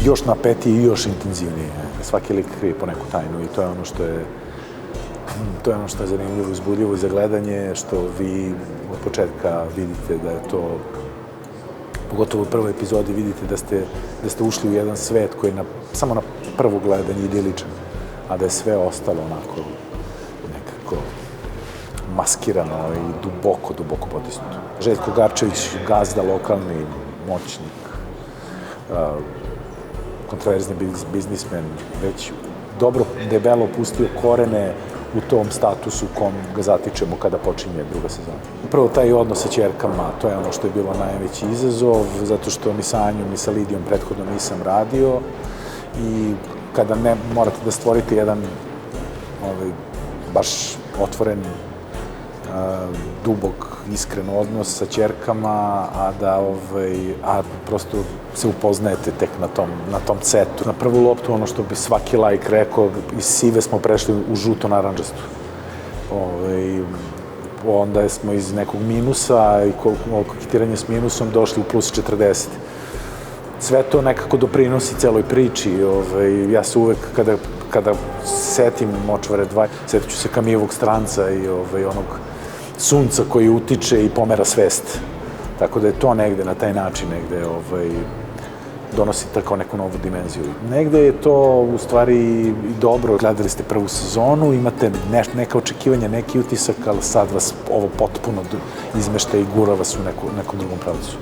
još napetiji i još intenzivniji. Svaki lik krije po neku tajnu i to je ono što je zanimljivo, uzbudljivo za gledanje, što vi od početka vidite da je to, pogotovo u prvoj epizodi, vidite da ste ušli u jedan svet koji je samo na prvo gledanje idiličan, a da je sve ostalo onako nekako maskirano i duboko potisnuto. Željko Garčević, gazda, lokalni moćnik, kontroverzni biznismen, već dobro debelo pustio korene u tom statusu kom ga zatičemo kada počinje druga sezona. Upravo taj odnos sa ćerkama, to je ono što je bilo najveći izazov, zato što ni sa Anjom ni sa Lidijom prethodno nisam radio i kada ne morate da stvorite jedan baš otvoren, dubok, iskren odnos sa ćerkama, a prosto se upoznajete tek na tom setu. Na prvu loptu, ono što bi svaki laik rekao, iz sive smo prešli u žuto-naranđastu. Onda smo iz nekog minusa i koketiranja s minusom došli u plus 40. Sve to nekako doprinosi celoj priči. Ja se uvek, kada setim Močvare 2, setit ću se Kamijevog stranca i onog sunca koji utiče i pomera svest. Tako da je to negde na taj način donosi tako neku novu dimenziju. Negde je to u stvari i dobro. Gledali ste prvu sezonu, imate neka očekivanja, neki utisak, ali sad vas ovo potpuno izmešta i gura vas u nekom drugom pravcu.